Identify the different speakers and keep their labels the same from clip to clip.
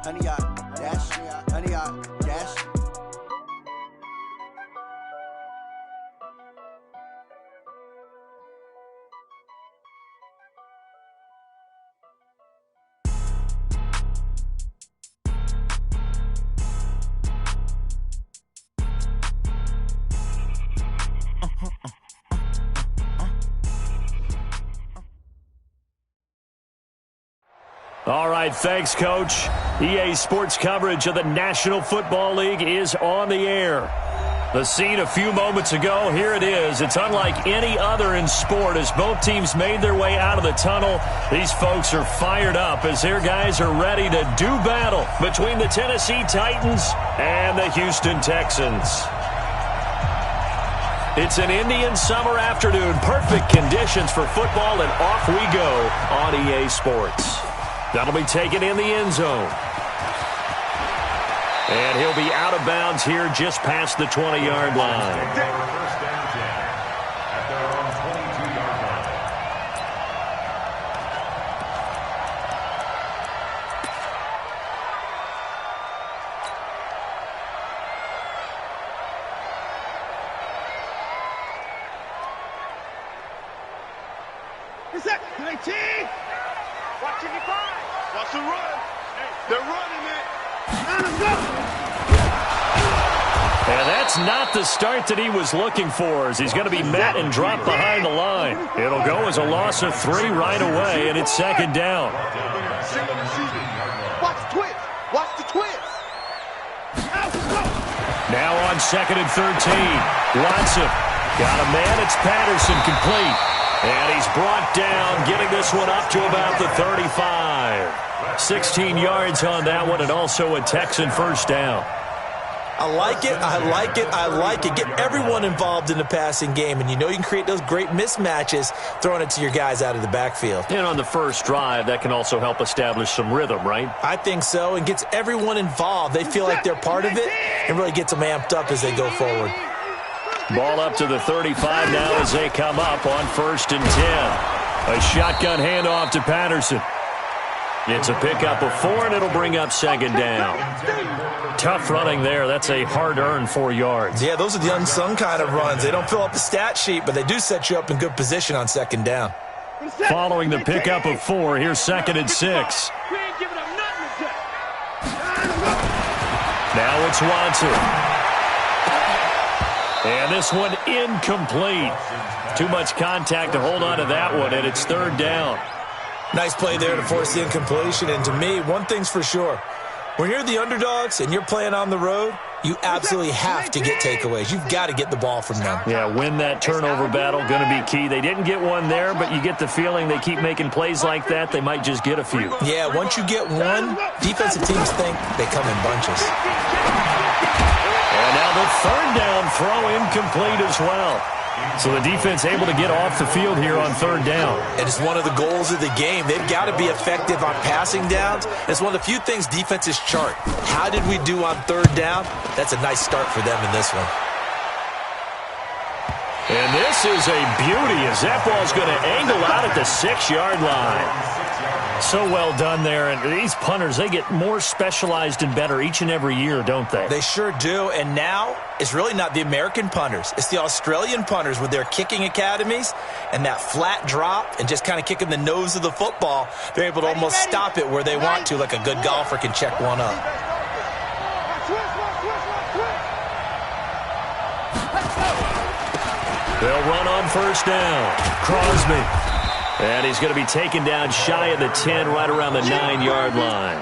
Speaker 1: honey yard, dash, honey yard, dash.
Speaker 2: All right, thanks, Coach. EA Sports coverage of the National Football League is on the air. The scene a few moments ago, here it is. It's unlike any other in sport as both teams made their way out of the tunnel. These folks are fired up as their guys are ready to do battle between the Tennessee Titans and the Houston Texans. It's an Indian summer afternoon. Perfect conditions for football, and off we go on EA Sports. That'll be taken in the end zone. And he'll be out of bounds here just past the 20-yard line.
Speaker 3: Watch the run. They're running it. Let him go.
Speaker 2: And that's not the start that he was looking for, as he's going to be met and dropped behind the line. It'll go as a loss of 3 right away, and it's second down.
Speaker 3: Watch the twist. Watch the twist.
Speaker 2: Now on second and 13. Watson got a man. It's Patterson complete. And he's brought down, getting this one up to about the 35. 16 yards on that one, and also a Texan first down.
Speaker 4: I like it, I like it, I like it. Get everyone involved in the passing game, and you know you can create those great mismatches throwing it to your guys out of the backfield.
Speaker 2: And on the first drive, that can also help establish some rhythm, right?
Speaker 4: I think so, and gets everyone involved. They feel like they're part of it, and really gets them amped up as they go forward.
Speaker 2: Ball up to the 35 now as they come up on 1st and 10. A shotgun handoff to Patterson. It's a pickup of 4, and it'll bring up second down. Tough running there. That's a hard-earned 4 yards.
Speaker 4: Yeah, those are the unsung kind of runs. They don't fill up the stat sheet, but they do set you up in good position on second down.
Speaker 2: Following the pickup of 4, here's 2nd and 6. Now it's Watson. And this one incomplete. Too much contact to hold on to that one, and it's 3rd down.
Speaker 4: Nice play there to force the incompletion. And to me, one thing's for sure. When you're the underdogs and you're playing on the road, you absolutely have to get takeaways. You've got to get the ball from them.
Speaker 2: Yeah, win that turnover battle, going to be key. They didn't get one there, but you get the feeling they keep making plays like that, they might just get a few.
Speaker 4: Yeah, once you get one, defensive teams think they come in bunches.
Speaker 2: And now the 3rd down throw incomplete as well. So the defense able to get off the field here on 3rd down.
Speaker 4: And it's one of the goals of the game. They've got to be effective on passing downs. It's one of the few things defenses chart. How did we do on 3rd down? That's a nice start for them in this one.
Speaker 2: And this is a beauty as that ball's going to angle out at the 6-yard line. So well done there. And these punters, they get more specialized and better each and every year, don't they?
Speaker 4: They sure do. And now it's really not the American punters. It's the Australian punters with their kicking academies and that flat drop and just kind of kicking the nose of the football. They're able to almost stop it where they want to, like a good golfer can check one up.
Speaker 2: They'll run on 1st down. Crosby. And he's going to be taken down shy of the 10, right around the 9-yard line.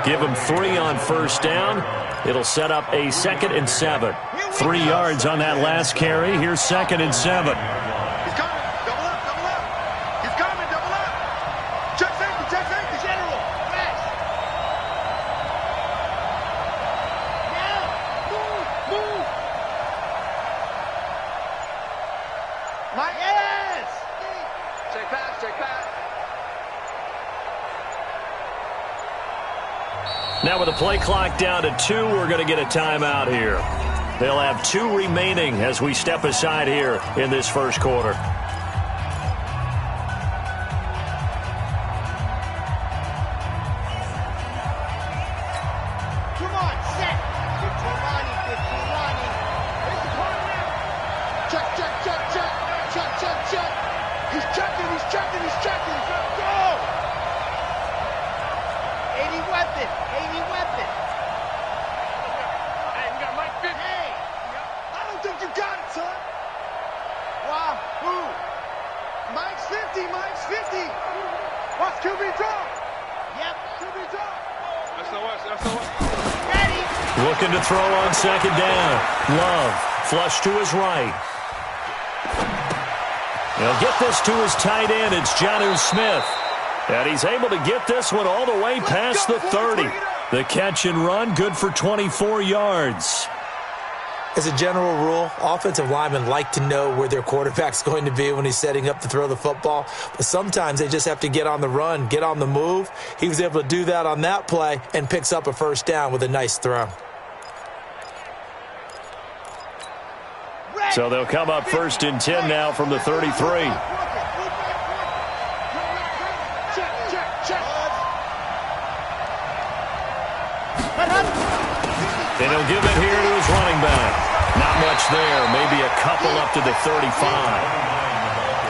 Speaker 2: Give him 3 on 1st down. It'll set up a 2nd and 7. 3 yards on that last carry. Here's 2nd and 7.
Speaker 3: He's coming. Double up, double up. He's coming, double up. Check safety, general. Now, move. My ass. Check pass.
Speaker 2: Now with the play clock down to 2, we're going to get a timeout here. They'll have 2 remaining as we step aside here in this first quarter.
Speaker 3: QB drop. Yep. QB drop. SOS.
Speaker 2: Ready. Looking to throw on second down. Love, flush to his right. He'll get this to his tight end. It's Jonnu Smith. And he's able to get this one all the way past the 30. The catch and run, good for 24 yards.
Speaker 4: As a general rule, offensive linemen like to know where their quarterback's going to be when he's setting up to throw the football. But sometimes they just have to get on the run, get on the move. He was able to do that on that play and picks up a first down with a nice throw.
Speaker 2: So they'll come up first and 10 now from the 33. And he'll give it here to his running back. Not much there. Maybe a couple up to the 35.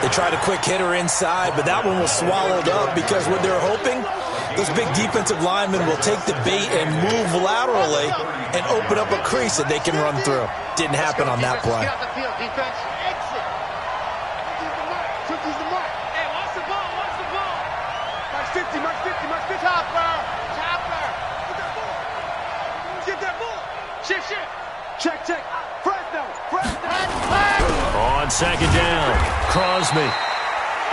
Speaker 4: They tried a quick hitter inside, but that one was swallowed up because what they're hoping, those big defensive linemen will take the bait and move laterally and open up a crease that they can run through. Didn't happen on that play.
Speaker 3: Get out the field, defense. Exit. Took the mark. Hey, watch the ball. Mark 50. Chopper. Get that ball. Shit. Check. Fresno.
Speaker 2: On second down, Crosby.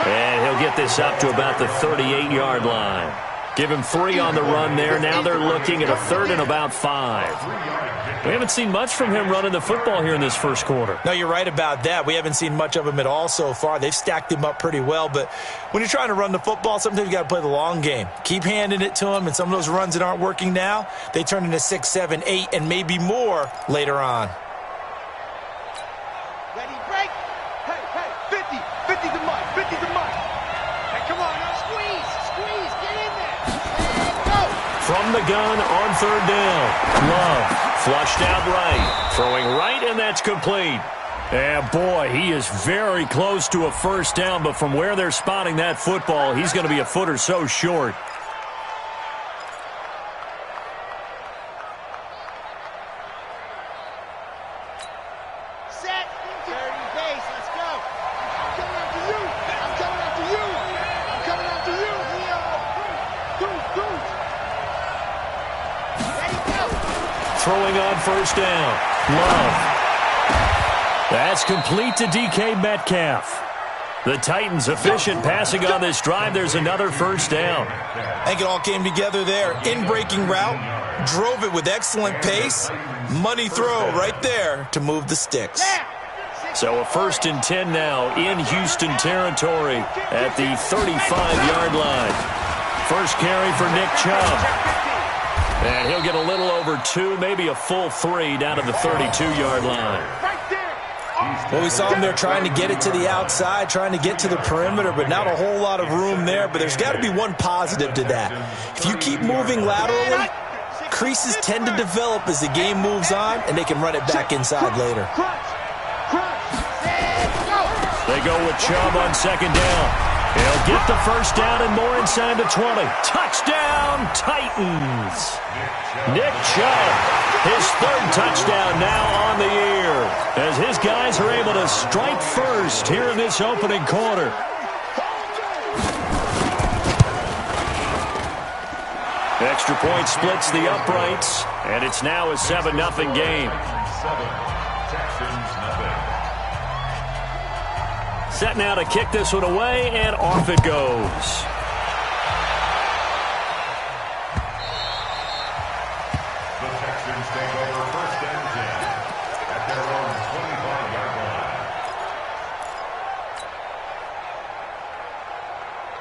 Speaker 2: And he'll get this up to about the 38-yard line. Give him 3 on the run there. Now they're looking at a 3rd and about 5. We haven't seen much from him running the football here in this first quarter.
Speaker 4: No, you're right about that. We haven't seen much of him at all so far. They've stacked him up pretty well. But when you're trying to run the football, sometimes you got to play the long game. Keep handing it to him, and some of those runs that aren't working now, they turn into 6, 7, 8, and maybe more later on.
Speaker 3: Ready, break. Hey, 50 the mark. Hey, come on, now squeeze, get in there. And go.
Speaker 2: From the gun on 3rd down, Love flushed out right, throwing right, and that's complete. And boy, he is very close to a first down, but from where they're spotting that football, he's going to be a foot or so short.
Speaker 3: Set. Dirty base. Let's go. I'm coming after you. Ready, go.
Speaker 2: Throwing on first down, Love. That's complete to DK Metcalf. The Titans efficient passing on this drive. There's another first down.
Speaker 4: I think it all came together there. In-breaking route, drove it with excellent pace. Money throw right there to move the sticks.
Speaker 2: So a 1st and 10 now in Houston territory at the 35-yard line. First carry for Nick Chubb. And he'll get a little over 2, maybe a full 3 down to the 32-yard line.
Speaker 4: Well, we saw him there trying to get it to the outside, trying to get to the perimeter, but not a whole lot of room there. But there's got to be one positive to that. If you keep moving laterally, creases tend to develop as the game moves on, and they can run it back inside later.
Speaker 2: They go with Chubb on second down. He'll get the first down and more inside the 20. Touchdown, Titans. Nick Chubb, his 3rd touchdown now on the year, as his guys are able to strike first here in this opening quarter. Extra point splits the uprights, and it's now a 7-0 game. Set now to kick this one away, and off it goes.
Speaker 5: The Texans take over 1st and 10 at their own 25-yard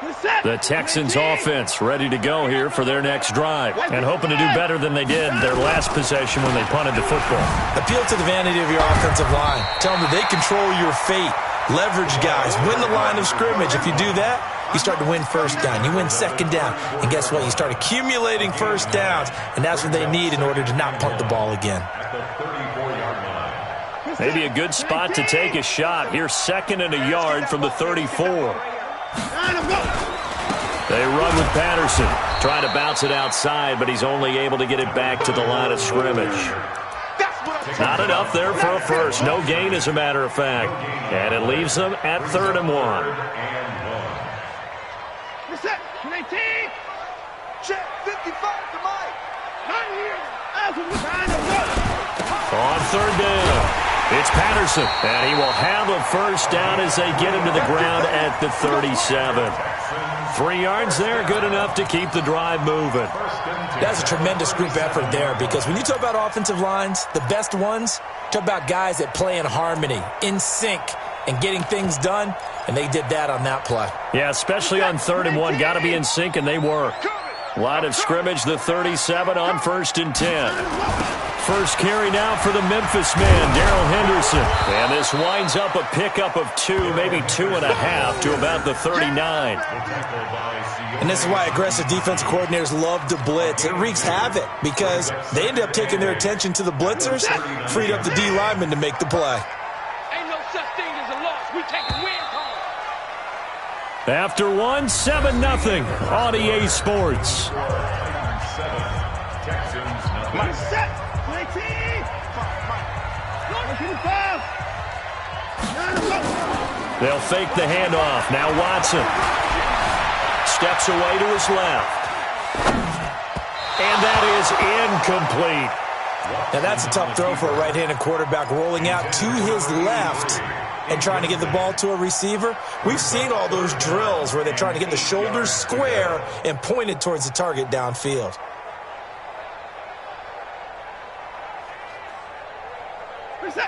Speaker 5: line.
Speaker 2: The Texans offense ready to go here for their next drive, and hoping to do better than they did their last possession when they punted the football.
Speaker 4: Appeal to the vanity of your offensive line. Tell them that they control your fate. Leverage guys. Win the line of scrimmage. If you do that, you start to win first down. You win second down. And guess what? You start accumulating first downs, and that's what they need in order to not punt the ball again.
Speaker 2: Maybe a good spot to take a shot. Here, 2nd and a yard from the 34. They run with Patterson. Trying to bounce it outside, but he's only able to get it back to the line of scrimmage. Not enough there for a first. No gain, as a matter of fact. And it leaves them at 3rd and 1.
Speaker 3: Reset. 18. Check. 55 to Mike. Not here.
Speaker 2: On third down, it's Patterson, and he will have a first down as they get him to the ground at the 37. 3 yards there, good enough to keep the drive moving.
Speaker 4: That's a tremendous group effort there, because when you talk about offensive lines, the best ones, talk about guys that play in harmony, in sync, and getting things done, and they did that on that play.
Speaker 2: Yeah, especially on 3rd and 1. Got to be in sync, and they were. Line of scrimmage, the 37 on 1st and 10. First carry now for the Memphis man, Darrell Henderson. And this winds up a pickup of 2, maybe 2.5 to about the 39.
Speaker 4: And this is why aggressive defensive coordinators love to blitz. It wreaks havoc because they end up taking their attention to the blitzers, freed up the D lineman to make the play.
Speaker 3: Ain't no such thing as a loss. We take a win home.
Speaker 2: After 1, 7-0 on EA Sports.
Speaker 3: Mike set. 19.
Speaker 2: They'll fake the handoff. Now Watson steps away to his left. And that is incomplete.
Speaker 4: Now that's a tough throw for a right-handed quarterback, rolling out to his left and trying to get the ball to a receiver. We've seen all those drills where they're trying to get the shoulders square and pointed towards the target downfield.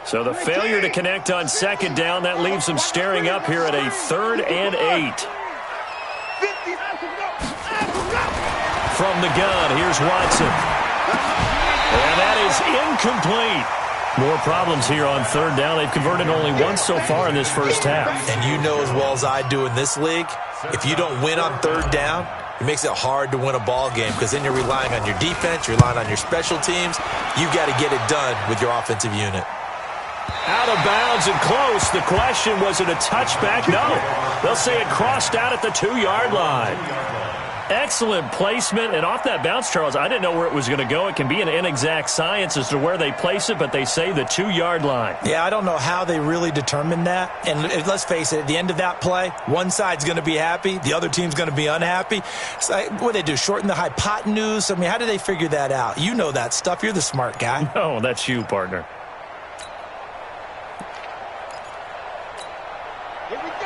Speaker 2: So the failure to connect on 2nd down, that leaves them staring up here at a 3rd and 8. From the gun, here's Watson. And that is incomplete. More problems here on 3rd down. They've converted only once so far in this first half.
Speaker 4: And you know as well as I do in this league, if you don't win on 3rd down, it makes it hard to win a ball game because then you're relying on your defense, you're relying on your special teams. You've got to get it done with your offensive unit.
Speaker 2: Out of bounds and close. The question, was it a touchback? No. They'll say it crossed out at the 2-yard line. Excellent placement, and off that bounce, Charles, I didn't know where it was going to go. It can be an inexact science as to where they place it, but they say the 2-yard line.
Speaker 4: Yeah, I don't know how they really determined that. And let's face it, at the end of that play, one side's going to be happy, the other team's going to be unhappy. So what do they do, shorten the hypotenuse? I mean, how do they figure that out? You know that stuff. You're the smart guy.
Speaker 2: No, that's you, partner.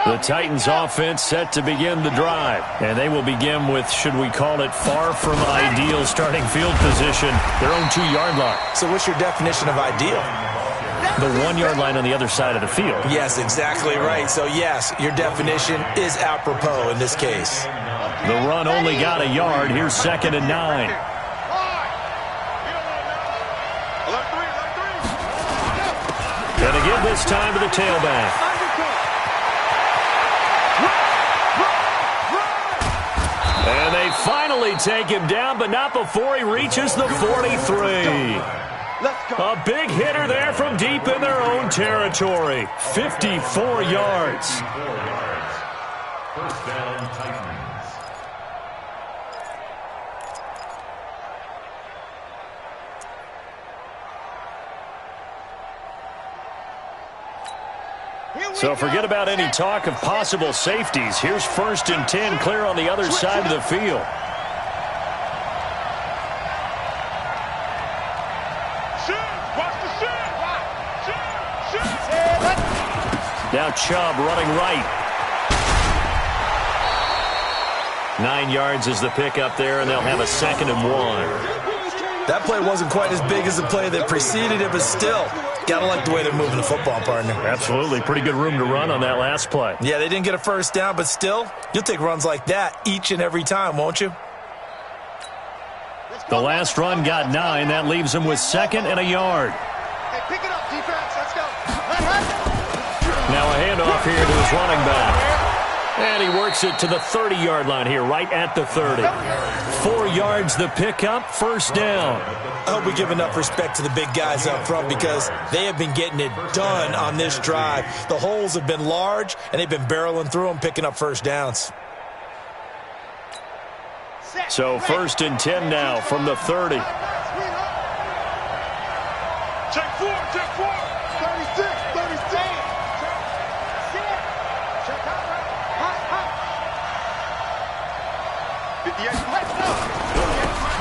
Speaker 2: The Titans offense set to begin the drive. And they will begin with, should we call it, far from ideal starting field position, their own 2-yard line.
Speaker 4: So what's your definition of ideal?
Speaker 2: The 1-yard line on the other side of the field.
Speaker 4: Yes, exactly right. So yes, your definition is apropos in this case.
Speaker 2: The run only got a yard. Here's 2nd and 9. Gonna give this time to the tailback. And they finally take him down, but not before he reaches the 43. A big hitter there from deep in their own territory. 54 yards.
Speaker 5: First down, Titans.
Speaker 2: So forget about any talk of possible safeties. Here's 1st and 10 clear on the other side of the field. Now Chubb running right. 9 yards is the pickup there, and they'll have a 2nd and 1.
Speaker 4: That play wasn't quite as big as the play that preceded it, but still, gotta like the way they're moving the football, partner.
Speaker 2: Absolutely. Pretty good room to run on that last play.
Speaker 4: Yeah, they didn't get a first down, but still, you'll take runs like that each and every time, won't you?
Speaker 2: The last run got 9. That leaves them with 2nd and a yard.
Speaker 3: Hey, pick it up, defense. Let's go.
Speaker 2: Now a handoff here to his running back. And he works it to the 30-yard line here, right at the 30. 4 yards the pickup, 1st down.
Speaker 4: I hope we give enough respect to the big guys up front because they have been getting it done on this drive. The holes have been large, and they've been barreling through them, picking up first downs.
Speaker 2: So 1st and 10 now from the 30.
Speaker 3: Check 4, check 4. 36, 36.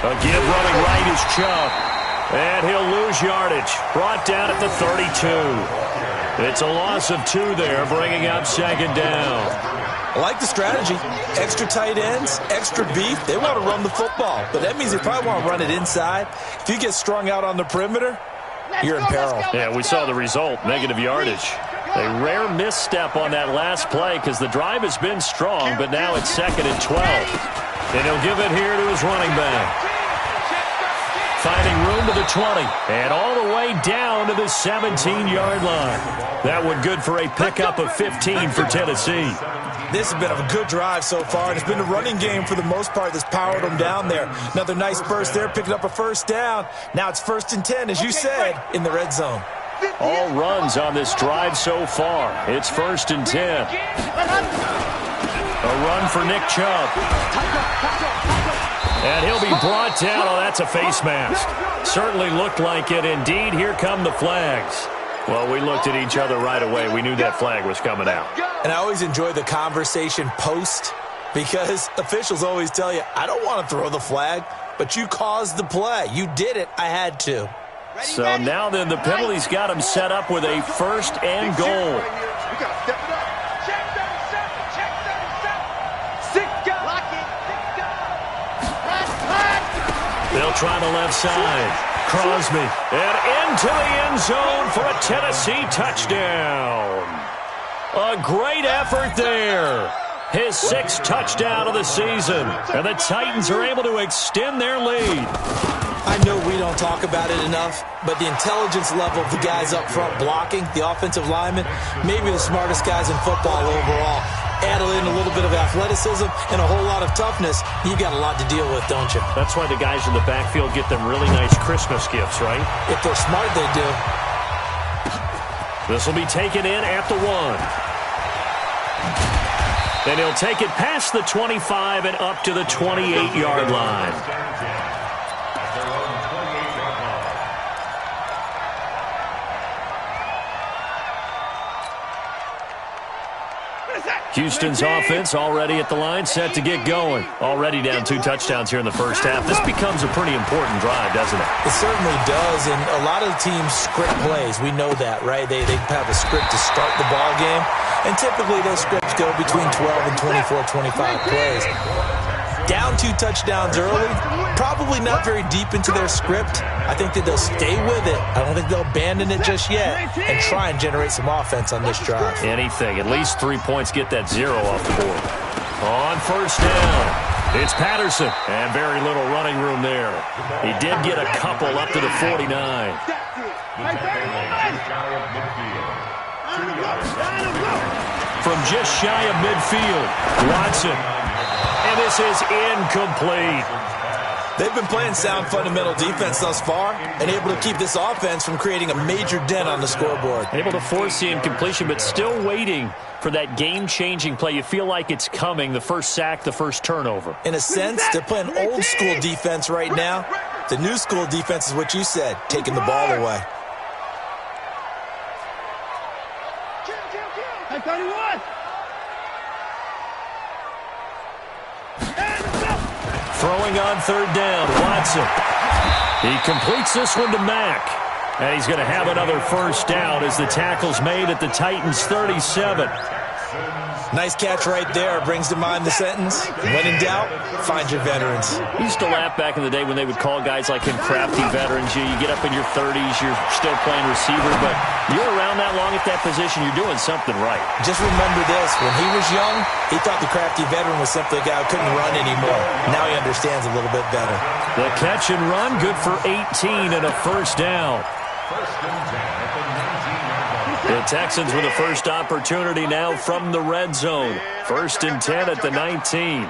Speaker 2: Again, running right is Chubb. And he'll lose yardage. Brought down at the 32. It's a loss of 2 there, bringing up second down.
Speaker 4: I like the strategy. Extra tight ends, extra beef. They want to run the football, but that means they probably want to run it inside. If you get strung out on the perimeter, you're in peril.
Speaker 2: Yeah, we saw the result, negative yardage. A rare misstep on that last play because the drive has been strong, but now it's 2nd and 12. And he'll give it here to his running back. Finding room to the 20 and all the way down to the 17-yard line. That one good for a pickup of 15 for Tennessee.
Speaker 4: This has been a good drive so far, and it's been a running game for the most part that's powered them down there. Another nice burst there, picking up a first down. Now it's 1st and 10, as you said, in the red zone.
Speaker 2: All runs on this drive so far. It's 1st and 10. A run for Nick Chubb. And he'll be brought down. Oh, that's a face mask. Certainly looked like it. Indeed, here come the flags. Well, we looked at each other right away. We knew that flag was coming out.
Speaker 4: And I always enjoy the conversation post because officials always tell you, I don't want to throw the flag, but you caused the play. You did it. I had to.
Speaker 2: So now then the penalty's got him set up with a 1st and goal.
Speaker 3: We got to step it up. Check 37. Check 37. Sick guy.
Speaker 2: They'll try the left side. Crosby. And into the end zone for a Tennessee touchdown. A great effort there. His 6th touchdown of the season. And the Titans are able to extend their lead.
Speaker 4: I know we don't talk about it enough, but the intelligence level of the guys up front blocking, the offensive linemen, maybe the smartest guys in football overall. Add in a little bit of athleticism and a whole lot of toughness, you got a lot to deal with, don't you?
Speaker 2: That's why the guys in the backfield get them really nice Christmas gifts, right?
Speaker 4: If they're smart, they do.
Speaker 2: This will be taken in at the 1. Then he'll take it past the 25 and up to the 28-yard line. Houston's offense already at the line, set to get going. Already down 2 touchdowns here in the first half. This becomes a pretty important drive, doesn't it?
Speaker 4: It certainly does, and a lot of teams script plays. We know that, right? They have a script to start the ball game, and typically those scripts go between 12 and 24, 25 plays. Down 2 touchdowns early, probably not very deep into their script. I think that they'll stay with it. I don't think they'll abandon it just yet and try and generate some offense on this drive.
Speaker 2: Anything. At least 3 points, get that 0 off the board. On 1st down, it's Patterson, and very little running room there. He did get a couple up to the 49. From just shy of midfield, Watson. And this is incomplete.
Speaker 4: They've been playing sound fundamental defense thus far and able to keep this offense from creating a major dent on the scoreboard.
Speaker 2: Able to force the incompletion, but still waiting for that game-changing play. You feel like it's coming, the first sack, the first turnover.
Speaker 4: In a sense, they're playing old-school defense right now. The new school defense is what you said, taking the ball away.
Speaker 2: Throwing on 3rd down, Watson. He completes this one to Mack. And he's going to have another first down as the tackle's made at the Titans' 37.
Speaker 4: Nice catch right there. Brings to mind the sentence, when in doubt, find your veterans.
Speaker 2: We used to laugh back in the day when they would call guys like him crafty veterans. You get up in your 30s, you're still playing receiver, but you're around that long at that position, you're doing something right.
Speaker 4: Just remember this, when he was young, he thought the crafty veteran was simply a guy who couldn't run anymore. Now he understands a little bit better.
Speaker 2: The catch and run, good for 18 and a first down. The Texans with a first opportunity now from the red zone. 1st and 10 at the 19.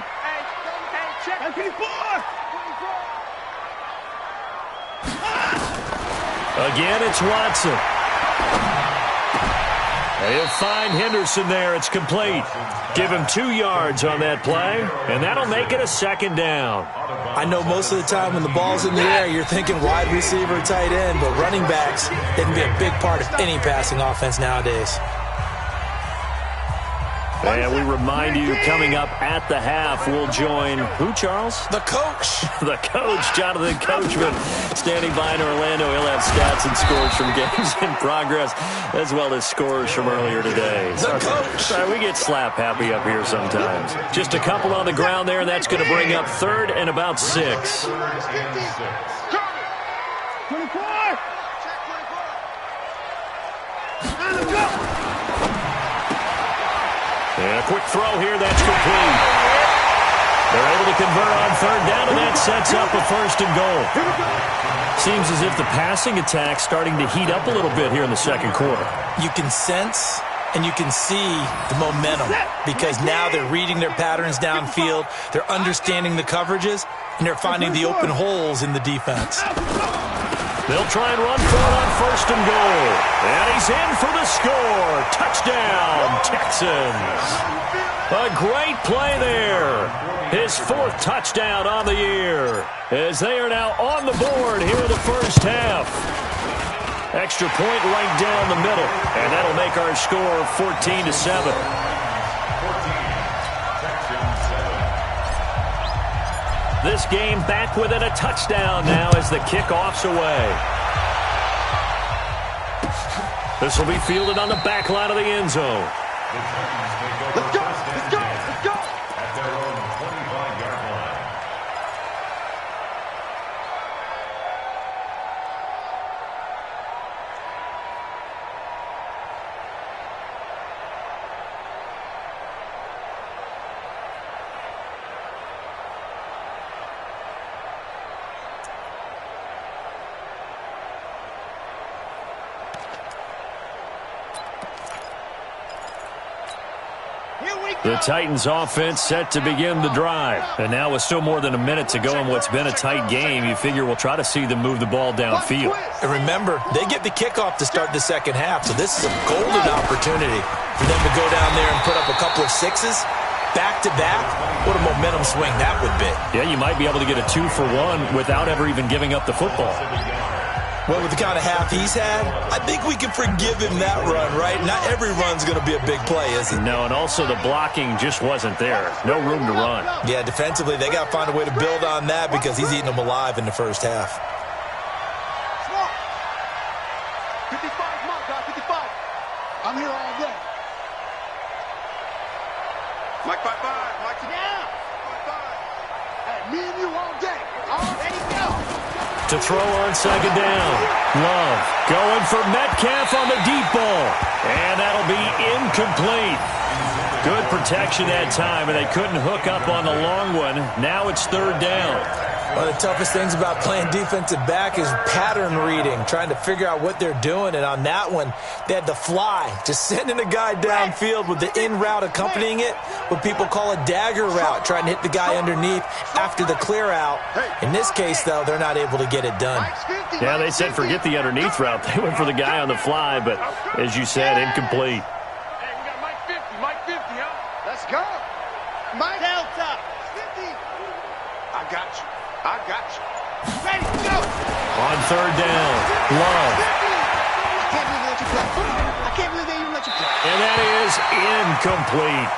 Speaker 2: Again, it's Watson. He'll find Henderson there. It's complete. Give him 2 yards on that play, and that'll make it a 2nd down.
Speaker 4: I know most of the time when the ball's in the air, you're thinking wide receiver, tight end, but running backs, they can be a big part of any passing offense nowadays.
Speaker 2: And we remind you, coming up at the half, we'll join who, Charles?
Speaker 4: The coach.
Speaker 2: The coach, Jonathan Coachman, standing by in Orlando. He'll have stats and scores from games in progress, as well as scores from earlier today.
Speaker 4: The coach.
Speaker 2: Sorry, we get slap happy up here sometimes. Just a couple on the ground there, and that's going to bring up third and about 6.
Speaker 3: 24. Let's go.
Speaker 2: And a quick throw here, that's complete. They're able to convert on third down, and that sets up a 1st and goal. Seems as if the passing attack's starting to heat up a little bit here in the second quarter.
Speaker 4: You can sense and you can see the momentum because now they're reading their patterns downfield, they're understanding the coverages, and they're finding the open holes in the defense.
Speaker 2: They'll try and run for it on 1st and goal. And he's in for the score. Touchdown, Texans. A great play there. His 4th touchdown on the year, as they are now on the board here in the first half. Extra point right down the middle, and that'll make our score 14-7. This game back within a touchdown now as the kickoff's away. This will be fielded on the back line of the end zone.
Speaker 3: Let's go. Let's go. Let's go.
Speaker 5: At their own 25-yard line.
Speaker 2: The Titans offense set to begin the drive. And now with still more than a minute to go in what's been a tight game, you figure we'll try to see them move the ball downfield.
Speaker 4: And remember, they get the kickoff to start the second half, so this is a golden opportunity for them to go down there and put up a couple of 6s. Back-to-back, what a momentum swing that would be.
Speaker 2: Yeah, you might be able to get a 2-for-1 without ever even giving up the football.
Speaker 4: Well, with the kind of half he's had, I think we can forgive him that run, right? Not every run's going to be a big play, is it?
Speaker 2: No, and also the blocking just wasn't there. No room to run.
Speaker 4: Yeah, defensively, they got to find a way to build on that because he's eating them alive in the first half.
Speaker 3: 55, come on, guys, 55. I'm here all day. Mike 5-5, Mike now. 5-5. Hey, me and you all day. All ready, go.
Speaker 2: To throw on second down. Love going for Metcalf on the deep ball. And that'll be incomplete. Good protection that time, and they couldn't hook up on the long one. Now it's 3rd down.
Speaker 4: One of the toughest things about playing defensive back is pattern reading, trying to figure out what they're doing. And on that one, they had to fly, just sending a guy downfield with the in route accompanying it, what people call a dagger route, trying to hit the guy underneath after the clear out. In this case, though, they're not able to get it done.
Speaker 2: Yeah, they said forget the underneath route. They went for the guy on the fly, but as you said, incomplete.
Speaker 3: Hey, we got Mike 50, Mike 50, huh? Let's go. Mike Delta. 50. I got you. I got you. Ready, go.
Speaker 2: On 3rd down, Love.
Speaker 3: I can't believe they let you play. I can't believe they even let you play.
Speaker 2: And that is incomplete.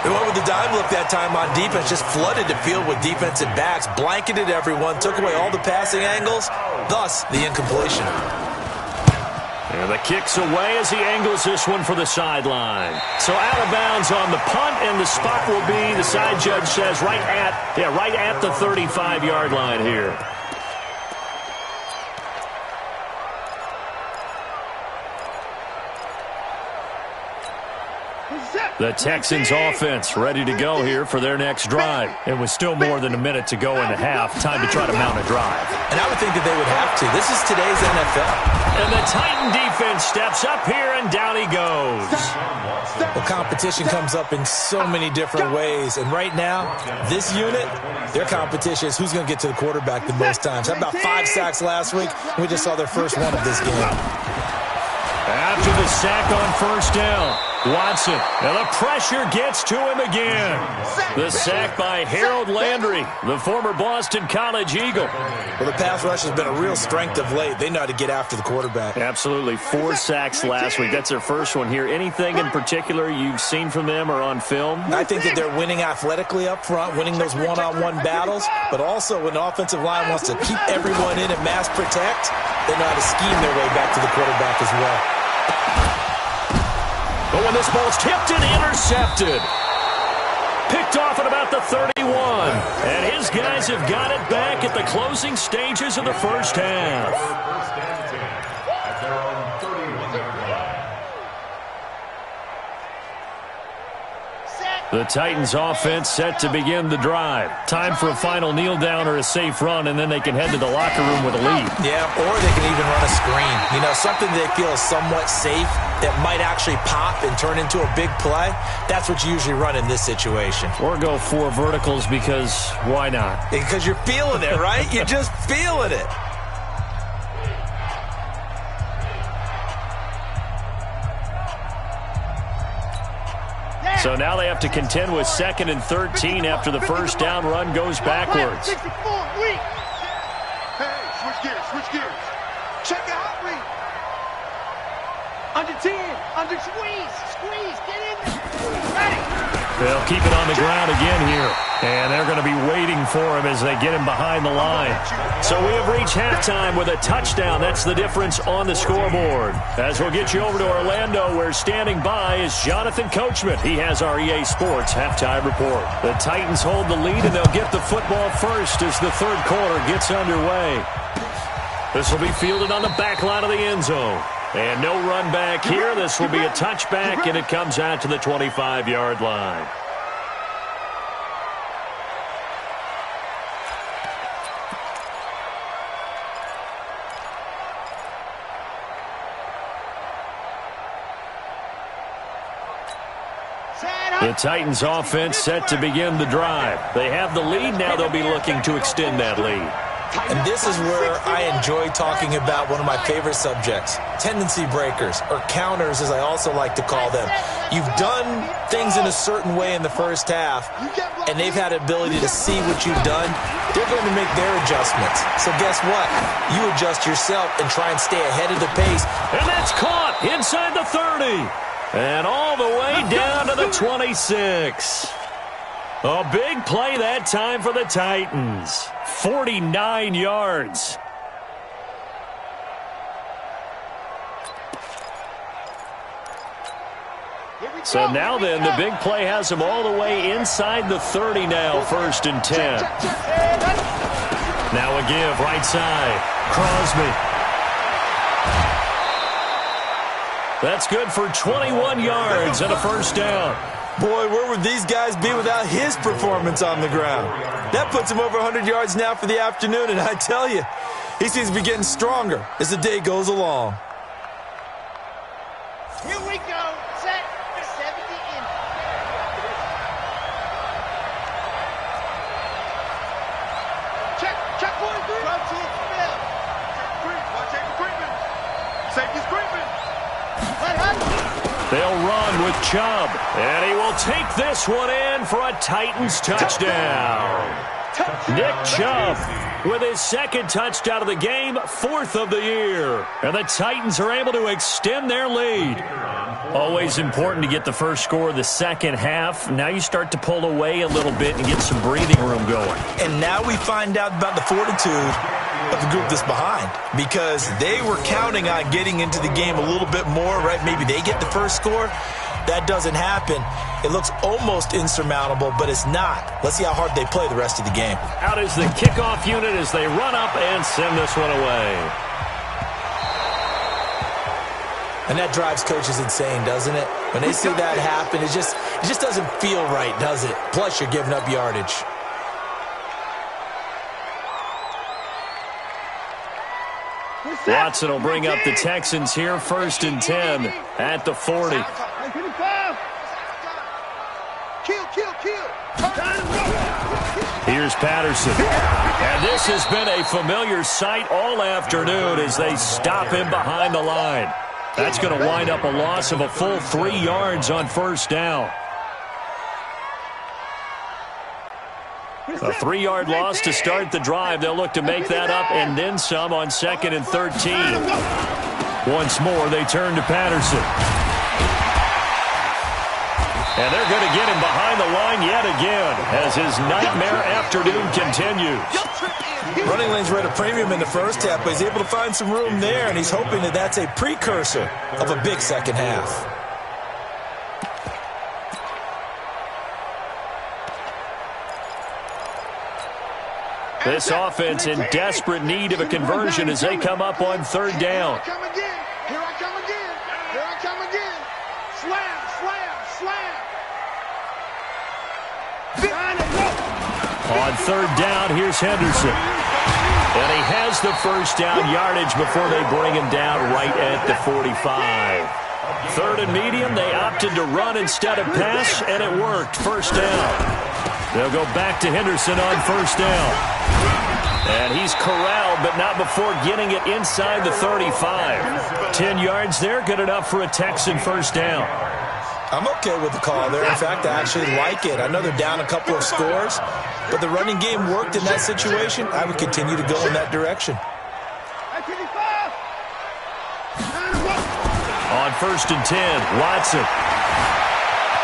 Speaker 4: They went with the dime look that time on defense, just flooded the field with defensive backs, blanketed everyone, took away all the passing angles, thus the incompletion.
Speaker 2: And the kick's away as he angles this one for the sideline. So out of bounds on the punt, and the spot will be, the side judge says, right at the 35-yard line here. The Texans offense ready to go here for their next drive. And with still more than a minute to go in the half, time to try to mount a drive.
Speaker 4: And I would think that they would have to. This is today's NFL.
Speaker 2: And the Titan defense steps up here, and down he goes.
Speaker 4: Well, competition comes up in so many different ways. And right now, this unit, their competition is who's going to get to the quarterback the most times. Had about 5 sacks last week. We just saw their first one of this game.
Speaker 2: After the sack on 1st down, Watson, and the pressure gets to him again. The sack by Harold Landry, the former Boston College Eagle.
Speaker 4: Well, the pass rush has been a real strength of late. They know how to get after the quarterback.
Speaker 2: Absolutely. 4 sacks last week. That's their first one here. Anything in particular you've seen from them or on film?
Speaker 4: I think that they're winning athletically up front, winning those one-on-one battles, but also when the offensive line wants to keep everyone in and mass protect, they know how to scheme their way back to the quarterback as well.
Speaker 2: But when this ball's tipped and intercepted. Picked off at about the 31. And his guys have got it back at the closing stages of the first half.
Speaker 5: First and 10 at their own 31-yard line.
Speaker 2: The Titans offense set to begin the drive. Time for a final kneel down or a safe run, and then they can head to the locker room with a lead.
Speaker 4: Yeah, or they can even run a screen. You know, something they feel is somewhat safe that might actually pop and turn into a big play. That's what you usually run in this situation.
Speaker 2: Or go 4 verticals because why not?
Speaker 4: Because you're feeling it, right? You're just feeling it.
Speaker 2: So now they have to contend with 2nd and 13 after the first down run goes backwards.
Speaker 3: Hey, switch gears. Check out, read. Under 10, under squeeze, get in there. Ready.
Speaker 2: They'll keep it on the ground again here. And they're going to be waiting for him as they get him behind the line. So we have reached halftime with a touchdown. That's the difference on the scoreboard. As we'll get you over to Orlando, where standing by is Jonathan Coachman. He has our EA Sports halftime report. The Titans hold the lead, and they'll get the football first as the third quarter gets underway. This will be fielded on the back line of the end zone. And no run back here. This will be a touchback, and it comes out to the 25-yard line. The Titans offense set to begin the drive. They have the lead. Now they'll be looking to extend that lead.
Speaker 4: And this is where I enjoy talking about one of my favorite subjects, tendency breakers, or counters as I also like to call them. You've done things in a certain way in the first half, and they've had the ability to see what you've done. They're going to make their adjustments. So guess what? You adjust yourself and try and stay ahead of the pace.
Speaker 2: And that's caught inside the 30. And all the way down to the 26. A big play that time for the Titans. 49 yards. So now then, the big play has them all the way inside the 30 now, 1st and 10. Now a give, right side. Crosby. That's good for 21 yards and a first down.
Speaker 4: Boy, where would these guys be without his performance on the ground? That puts him over 100 yards now for the afternoon, and I tell you, he seems to be getting stronger as the day goes along.
Speaker 3: Here we go. Set. 70 in. Check 43. Rotate spell. Check creeping. Safety's creeping.
Speaker 2: They'll run with Chubb, and he will take this one in for a Titans touchdown. Nick Chubb with his 2nd touchdown of the game, 4th of the year. And the Titans are able to extend their lead. Always important to get the first score of the second half. Now you start to pull away a little bit and get some breathing room going.
Speaker 4: And now we find out about the fortitude of the group that's behind, because they were counting on getting into the game a little bit more, right? Maybe they get the first score. That doesn't happen. It looks almost insurmountable, but it's not. Let's see how hard they play the rest of the game.
Speaker 2: Out is the kickoff unit as they run up and send this one away.
Speaker 4: And that drives coaches insane, doesn't it? When they see that happen, it just doesn't feel right, does it? Plus, you're giving up yardage.
Speaker 2: Watson will bring up the Texans here, 1st and 10 at the 40. Here's Patterson. And this has been a familiar sight all afternoon as they stop him behind the line. That's going to wind up a loss of a full 3 yards on first down. A 3-yard loss to start the drive. They'll look to make that up and then some on 2nd and 13. Once more, they turn to Patterson. And they're going to get him behind the line yet again as his nightmare afternoon continues.
Speaker 4: Running lanes were at a premium in the first half, but he's able to find some room there, and he's hoping that that's a precursor of a big second half.
Speaker 2: This offense in desperate need of a conversion as they come up on 3rd down.
Speaker 3: Here I come again. Here I come again. Slam, slam, slam.
Speaker 2: On 3rd down, here's Henderson. And he has the first down yardage before they bring him down right at the 45. 3rd and medium, they opted to run instead of pass, and it worked. First down. They'll go back to Henderson on 1st down. And he's corralled, but not before getting it inside the 35. 10 yards there, good enough for a Texan first down.
Speaker 4: I'm okay with the call there. In fact, I actually like it. I know they're down a couple of scores, but the running game worked in that situation. I would continue to go in that direction.
Speaker 2: On 1st and 10, Watson.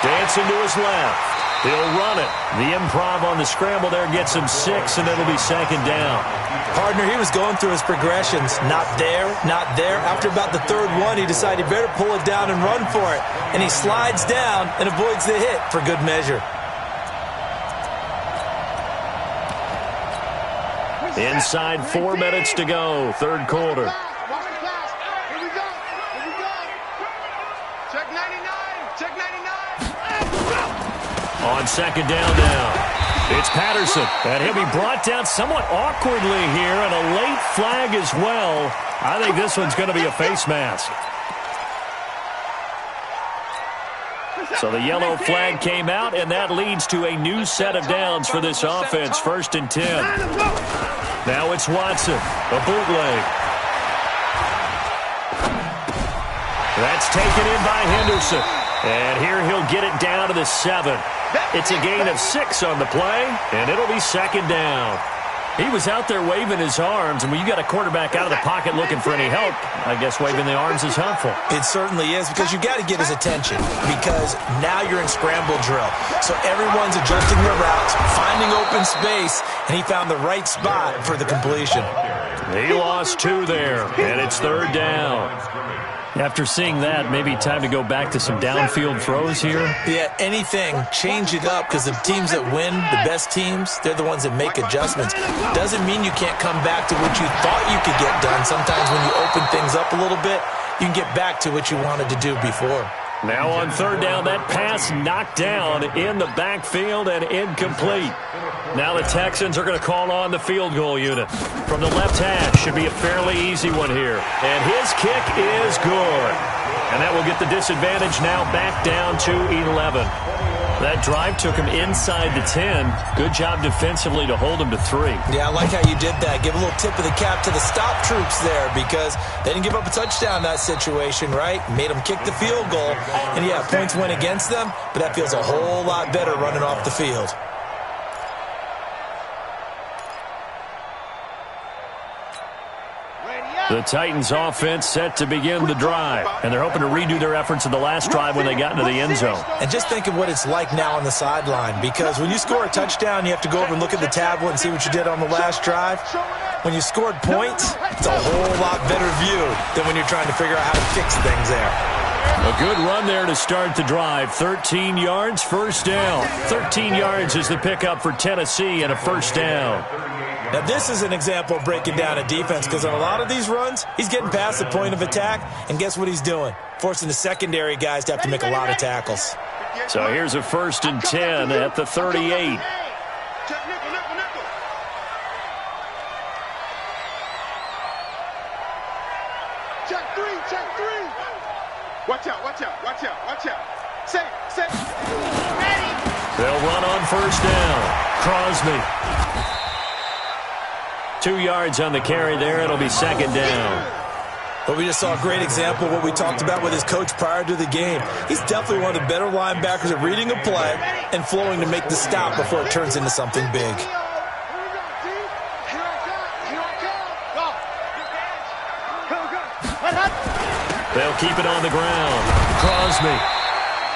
Speaker 2: Dancing to his left. He'll run it. The improv on the scramble there gets him 6, and it'll be 2nd down.
Speaker 4: Partner, he was going through his progressions. Not there, not there. After about the 3rd one, he decided he better pull it down and run for it. And he slides down and avoids the hit for good measure.
Speaker 2: Inside 4 minutes to go, 3rd quarter.
Speaker 3: Watch the pass. Here we go. Here we go. Check 99. Check 99.
Speaker 2: On 2nd down now, it's Patterson, and he'll be brought down somewhat awkwardly here, and a late flag as well. I think this one's going to be a face mask. So the yellow flag came out, and that leads to a new set of downs for this offense, 1st and 10. Now it's Watson, a bootleg. That's taken in by Henderson. And here he'll get it down to the 7. It's a gain of 6 on the play, and it'll be 2nd down. He was out there waving his arms, and when you got a quarterback out of the pocket looking for any help, I guess waving the arms is helpful.
Speaker 4: It certainly is, because you got to get his attention, because now you're in scramble drill. So everyone's adjusting their routes, finding open space, and he found the right spot for the completion.
Speaker 2: He lost 2 there, and it's 3rd down. After seeing that, maybe time to go back to some downfield throws here.
Speaker 4: Yeah, anything. Change it up, because the teams that win, the best teams, they're the ones that make adjustments. Doesn't mean you can't come back to what you thought you could get done. Sometimes when you open things up a little bit, you can get back to what you wanted to do before.
Speaker 2: Now on 3rd down, that pass knocked down in the backfield and incomplete. Now the Texans are going to call on the field goal unit. From the left hash, should be a fairly easy one here. And his kick is good. And that will get the disadvantage now back down to 11. That drive took him inside the 10. Good job defensively to hold him to 3.
Speaker 4: Yeah, I like how you did that. Give a little tip of the cap to the stop troops there, because they didn't give up a touchdown in that situation, right? Made them kick the field goal. And, yeah, points went against them, but that feels a whole lot better running off the field.
Speaker 2: The Titans offense set to begin the drive, and they're hoping to redo their efforts in the last drive when they got into the end zone.
Speaker 4: And just think of what it's like now on the sideline, because when you score a touchdown, you have to go over and look at the tablet and see what you did on the last drive. When you scored points, it's a whole lot better view than when you're trying to figure out how to fix things there.
Speaker 2: A good run there to start the drive. 13 yards, first down. 13 yards is the pickup for Tennessee and a first down.
Speaker 4: Now, this is an example of breaking down a defense, because on a lot of these runs, he's getting past the point of attack, and guess what he's doing? Forcing the secondary guys to have to make a lot of tackles.
Speaker 2: So here's a 1st and 10 at the 38.
Speaker 3: Check 3, check 3. Watch out, watch out, watch out, watch out. Say, ready.
Speaker 2: They'll run on first down. Crosby. 2 yards on the carry there. It'll be 2nd down.
Speaker 4: But we just saw a great example of what we talked about with his coach prior to the game. He's definitely one of the better linebackers at reading a play and flowing to make the stop before it turns into something big.
Speaker 2: They'll keep it on the ground. Crosby.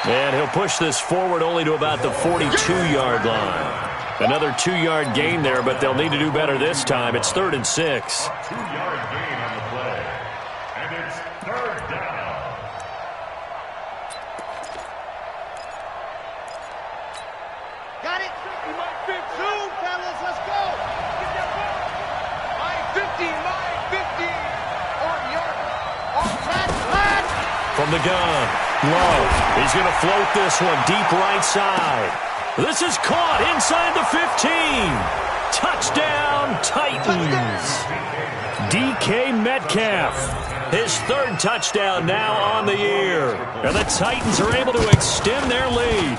Speaker 2: And he'll push this forward only to about the 42-yard line. Another 2-yard gain there, but they'll need to do better this time. It's 3rd and 6.
Speaker 5: 2-yard gain on the play. And it's 3rd down.
Speaker 3: Got it. You might fit soon, fellas. Let's go. Get that ball. My 50, my 50. On yard. On flat.
Speaker 2: From the gun, Love. He's going to float this one deep right side. This is caught inside the 15. Touchdown, Titans. DK Metcalf. His 3rd touchdown now on the year. And the Titans are able to extend their lead.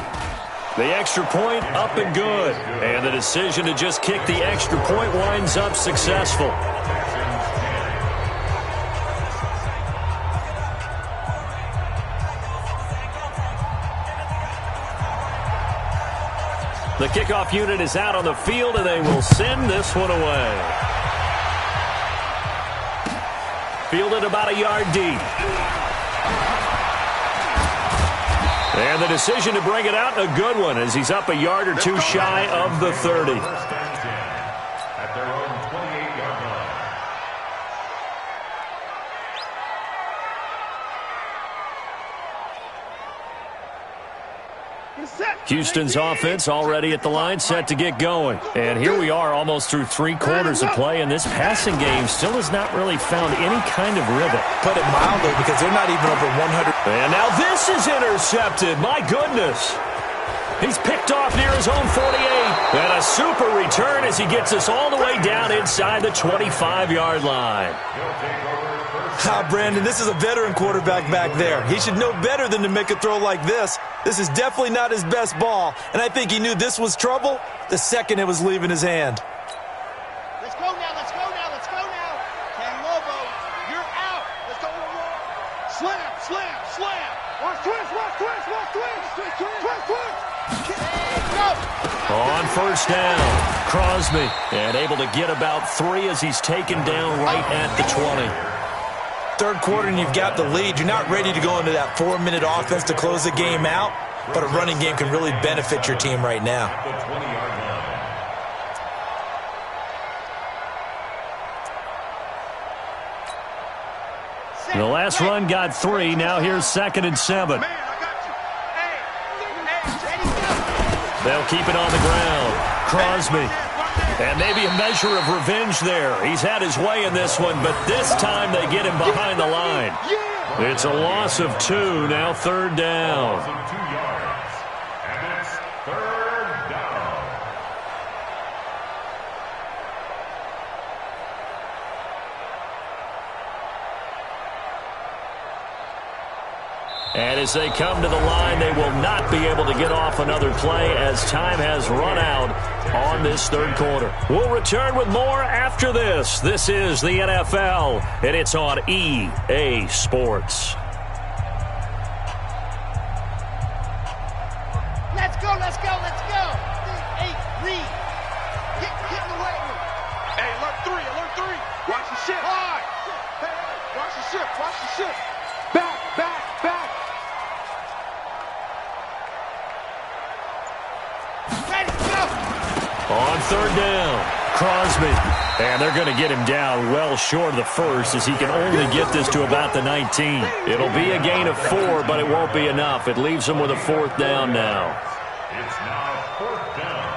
Speaker 2: The extra point up and good. And the decision to just kick the extra point winds up successful. The kickoff unit is out on the field, and they will send this one away. Fielded about a yard deep. And the decision to bring it out, a good one, as he's up a yard or two shy of the 30.
Speaker 5: At their own 28-yard line.
Speaker 2: Houston's offense already at the line, set to get going. And here we are almost through 3 quarters of play, and this passing game still has not really found any kind of rhythm.
Speaker 4: Put it mildly, because they're not even over 100.
Speaker 2: And now this is intercepted. My goodness. He's picked off near his own 48. And a super return as he gets us all the way down inside the 25-yard line.
Speaker 4: Brandon, this is a veteran quarterback back there. He should know better than to make a throw like this. This is definitely not his best ball, and I think he knew this was trouble the second it was leaving his hand.
Speaker 3: Let's go now, let's go now, let's go now. Ken Lobo, you're out. Let's go. Slam, slam, slam. Watch twist, watch twist, watch twist. Twist, twist. Go.
Speaker 2: On first down, Crosby, and able to get about 3 as he's taken down right at the 20.
Speaker 4: 3rd quarter and you've got the lead. You're not ready to go into that 4-minute offense to close the game out, but a running game can really benefit your team right now.
Speaker 2: The last run got 3. Now here's 2nd and 7. They'll keep it on the ground. Crosby. And maybe a measure of revenge there. He's had his way in this one, but this time they get him behind the line. It's a loss of 2, now 3rd down.
Speaker 5: And it's 3rd down.
Speaker 2: And as they come to the line, they will not be able to get off another play as time has run out on this 3rd quarter. We'll return with more after this. This is the NFL, and it's on EA Sports.
Speaker 3: Let's go, let's go, let's go. Hey, read. Get in the weight room. Hey, alert 3. Watch the ship. Hard. Hey, watch the ship, watch the ship. Back. Ready, go.
Speaker 2: On 3rd down, Crosby. And they're going to get him down well short of the 1st as he can only get this to about the 19. It'll be a gain of 4, but it won't be enough. It leaves him with a 4th down now.
Speaker 5: It's now 4th down.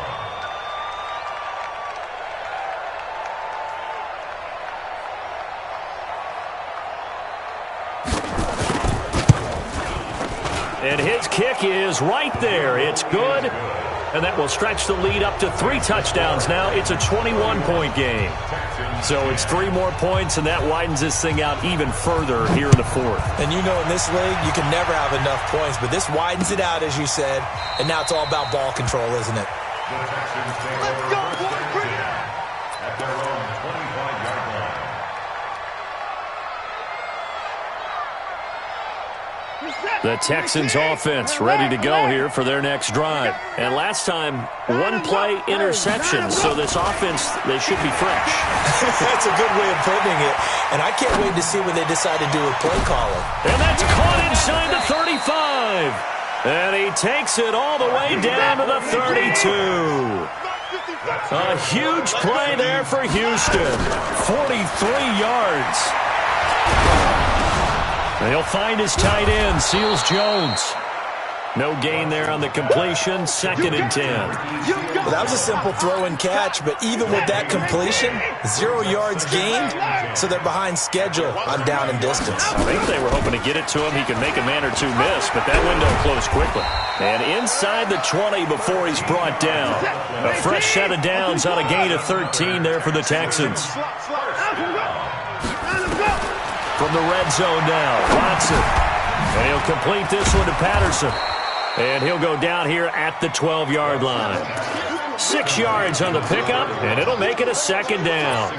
Speaker 2: And his kick is right there. It's good. And that will stretch the lead up to 3 touchdowns now. It's a 21-point game. So it's 3 more points, and that widens this thing out even further here in the 4th.
Speaker 4: And you know in this league, you can never have enough points, but this widens it out, as you said, and now it's all about ball control, isn't it?
Speaker 5: The Texans take over first and 10 at their own 25-yard line.
Speaker 2: The Texans offense ready to go here for their next drive. And last time, one play interception. So this offense, they should be fresh.
Speaker 4: That's a good way of putting it. And I can't wait to see what they decide to do with play calling.
Speaker 2: And that's caught inside the 35. And he takes it all the way down to the 32. A huge play there for Houston. 43 yards. They'll find his tight end, Seals Jones. No gain there on the completion, 2nd and 10.
Speaker 4: Well, that was a simple throw and catch, but even with that completion, 0 yards gained, so they're behind schedule on down and distance.
Speaker 2: I think they were hoping to get it to him. He could make a man or two miss, but that window closed quickly. And inside the 20 before he's brought down. A fresh set of downs on a gain of 13 there for the Texans. From the red zone now, Watson. And he'll complete this one to Patterson. And he'll go down here at the 12-yard line. 6 yards on the pickup, and it'll make it a 2nd down.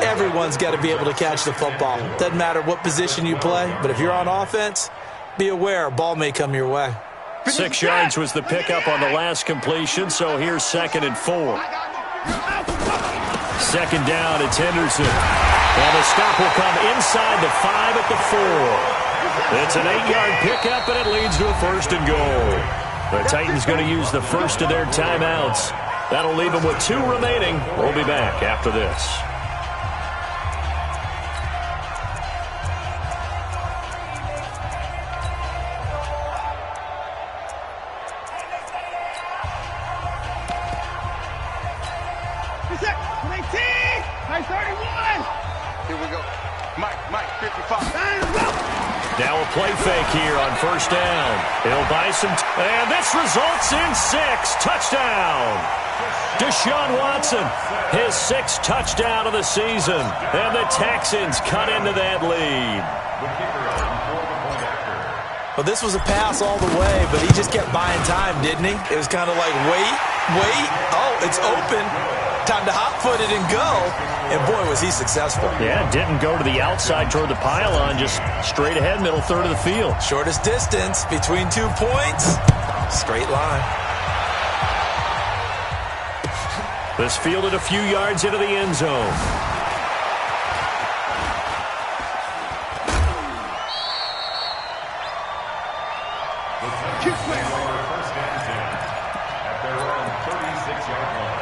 Speaker 4: Everyone's got to be able to catch the football. Doesn't matter what position you play, but if you're on offense, be aware a ball may come your way.
Speaker 2: 6 yards was the pickup on the last completion, so here's 2nd and 4. 2nd down, it's Henderson. And the stop will come inside the 5 at the 4. It's an 8-yard pickup, and it leads to a 1st and goal. The Titans going to use the first of their timeouts. That'll leave them with 2 remaining. We'll be back after this.
Speaker 3: Here we go. Mike, 55.
Speaker 2: Now a play fake here on 1st down. He'll buy some, and this results in 6. Touchdown. Deshaun Watson, his 6th touchdown of the season. And the Texans cut into that lead.
Speaker 4: Well, this was a pass all the way, but he just kept buying time, didn't he? It was kind of like, wait. Oh, it's open. Time to hot-foot it and go. And, boy, was he successful.
Speaker 2: Yeah, didn't go to the outside toward the pylon, just straight ahead, middle third of the field.
Speaker 4: Shortest distance between 2 points. Straight line.
Speaker 2: This fielded a few yards into the end zone.
Speaker 5: First and 10 at their own 36-yard line.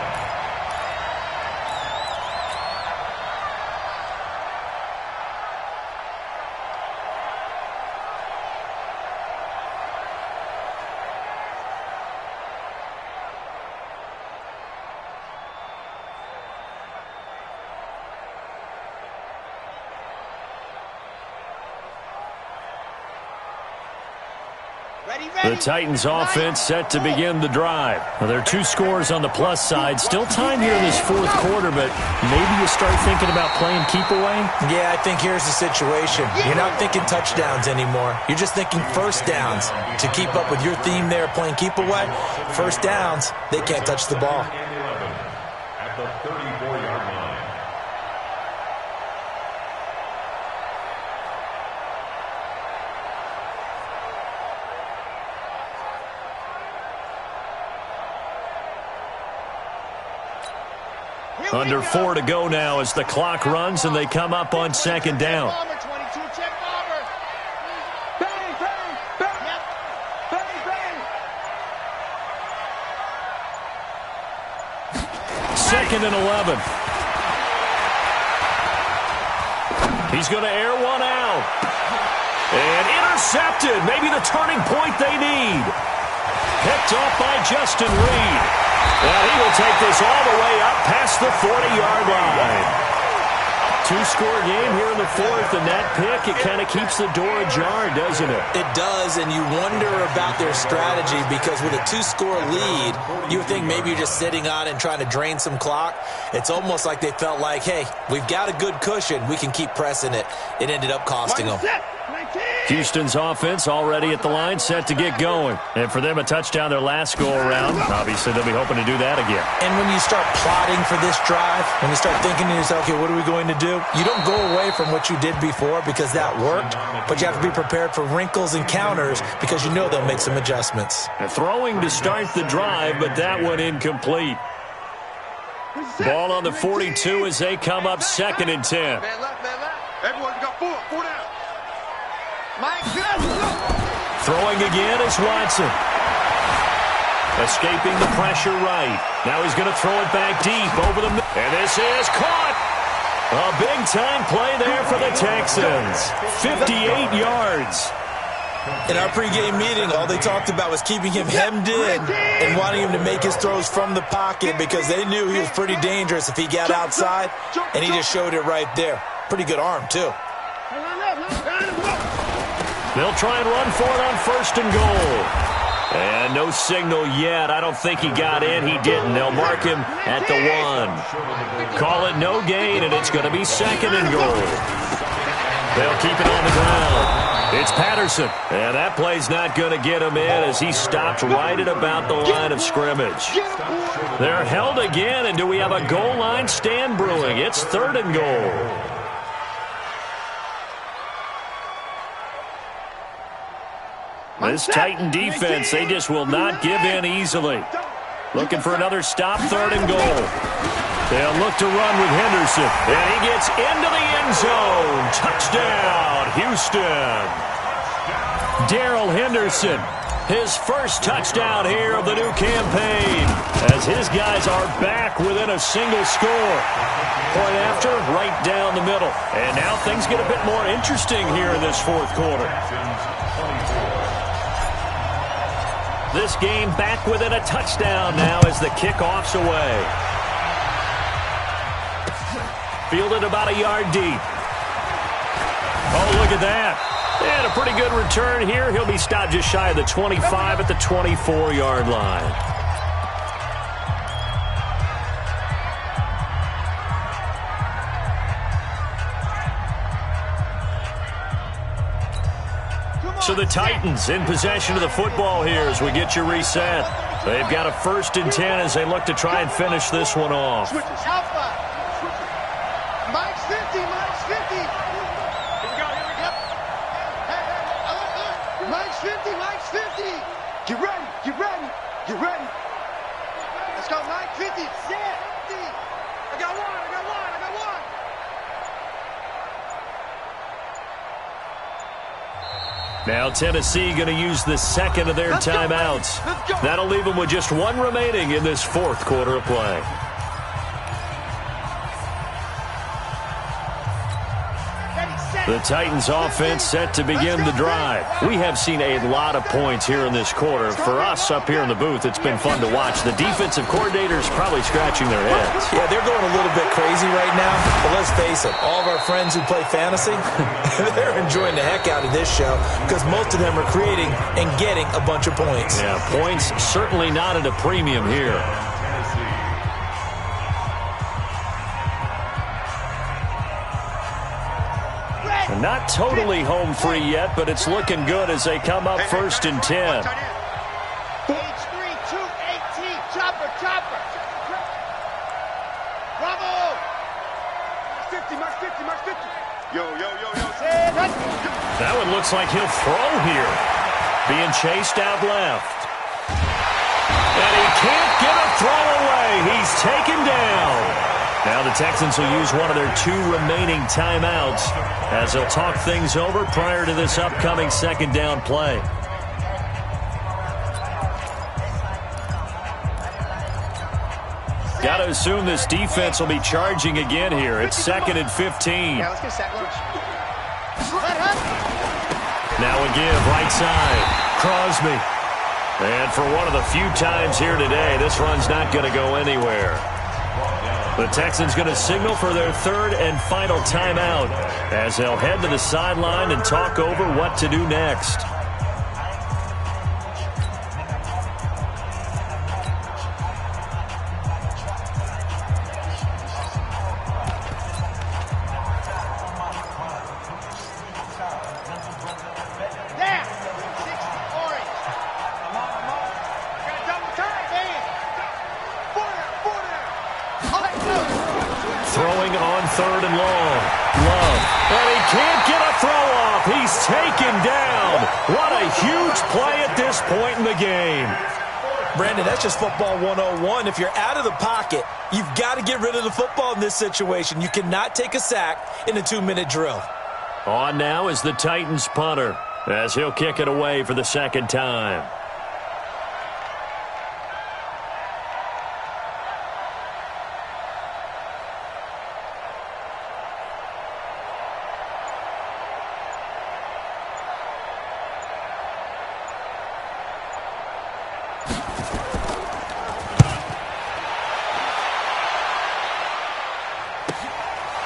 Speaker 2: The Titans offense set to begin the drive. Well, there are 2 scores on the plus side. Still time here in this 4th quarter, but maybe you start thinking about playing keep away?
Speaker 4: Yeah, I think here's the situation. You're not thinking touchdowns anymore. You're just thinking 1st downs. To keep up with your theme there, playing keep away, 1st downs, they can't touch the ball.
Speaker 5: At the 34-yard line.
Speaker 2: Under 4 to go now as the clock runs and they come up on 2nd down. Second and 11. He's going to air one out. And intercepted. Maybe the turning point they need. Picked off by Justin Reed. Well, he will take this all the way up past the 40-yard line. 2-score game here in the 4th, and that pick, it kind of keeps the door ajar, doesn't it?
Speaker 4: It does, and you wonder about their strategy because with a 2-score lead, you would think maybe you're just sitting on it and trying to drain some clock. It's almost like they felt like, hey, we've got a good cushion. We can keep pressing it. It ended up costing them.
Speaker 2: Houston's offense already at the line, set to get going. And for them, a touchdown their last go-around. Obviously, they'll be hoping to do that again.
Speaker 4: And when you start plotting for this drive, when you start thinking to yourself, okay, what are we going to do? You don't go away from what you did before because that worked, but you have to be prepared for wrinkles and counters because you know they'll make some adjustments.
Speaker 2: And throwing to start the drive, but that one incomplete. Ball on the 42 as they come up 2nd and 10.
Speaker 3: Man left, man left. Everyone got four down. Mike,
Speaker 2: Throwing again is Watson. Escaping the pressure right. Now he's going to throw it back deep over the middle. And this is caught. A big-time play there for the Texans. 58 yards.
Speaker 4: In our pregame meeting, all they talked about was keeping him hemmed in and wanting him to make his throws from the pocket because they knew he was pretty dangerous if he got outside, and he just showed it right there. Pretty good arm, too.
Speaker 2: They'll try and run for it on 1st and goal. And no signal yet. I don't think he got in. He didn't. They'll mark him at the 1. Call it no gain, and it's going to be 2nd and goal. They'll keep it on the ground. It's Patterson. And that play's not going to get him in as he stopped right at about the line of scrimmage. They're held again, and do we have a goal line stand brewing? It's 3rd and goal. This Titan defense, they just will not give in easily. Looking for another stop, 3rd and goal. They'll look to run with Henderson. And he gets into the end zone. Touchdown, Houston. Darrell Henderson, his first touchdown here of the new campaign, as his guys are back within a single score. Point after, right down the middle. And now things get a bit more interesting here in this 4th quarter. This game back within a touchdown now as the kickoff's away. Fielded about a yard deep. Oh, look at that. And a pretty good return here. He'll be stopped just shy of the 25 at the 24-yard line. So the Titans in possession of the football here as we get you reset. They've got a 1st and 10 as they look to try and finish this one off.
Speaker 3: Mike's 50, Mike's 50. Here we go. Hey, Mike's 50, Mike's 50. Get ready, get ready, get ready. Let's go, Mike 50. Set. I got one.
Speaker 2: Now Tennessee going to use the 2nd of their timeouts. That'll leave them with just 1 remaining in this 4th quarter of play. The Titans offense set to begin the drive. We have seen a lot of points here in this quarter. For us up here in the booth, it's been fun to watch. The defensive coordinators probably scratching their heads.
Speaker 4: Yeah, they're going a little bit crazy right now. But let's face it, all of our friends who play fantasy, they're enjoying the heck out of this show because most of them are creating and getting a bunch of points.
Speaker 2: Yeah, points certainly not at a premium here. Not totally home free yet, but it's looking good as they come up 1st and 10.
Speaker 3: H3, 218, chopper. Bravo. March 50. Yo.
Speaker 2: That one looks like he'll throw here. Being chased out left. And he can't get a throw away. He's taken down. Now the Texans will use one of their 2 remaining timeouts as they'll talk things over prior to this upcoming 2nd down play. Got to assume this defense will be charging again here. It's 2nd and 15.
Speaker 3: Yeah, let's get a sack lunch.
Speaker 2: Now a give, right side. Crosby. And for one of the few times here today, this run's not going to go anywhere. The Texans going to signal for their 3rd and final timeout as they'll head to the sideline and talk over what to do next. on 3rd and long. Love. And he can't get a throw off. He's taken down. What a huge play at this point in the game.
Speaker 4: Brandon, that's just football 101. If you're out of the pocket, you've got to get rid of the football in this situation. You cannot take a sack in a 2-minute drill.
Speaker 2: On now is the Titans punter, as he'll kick it away for the second time.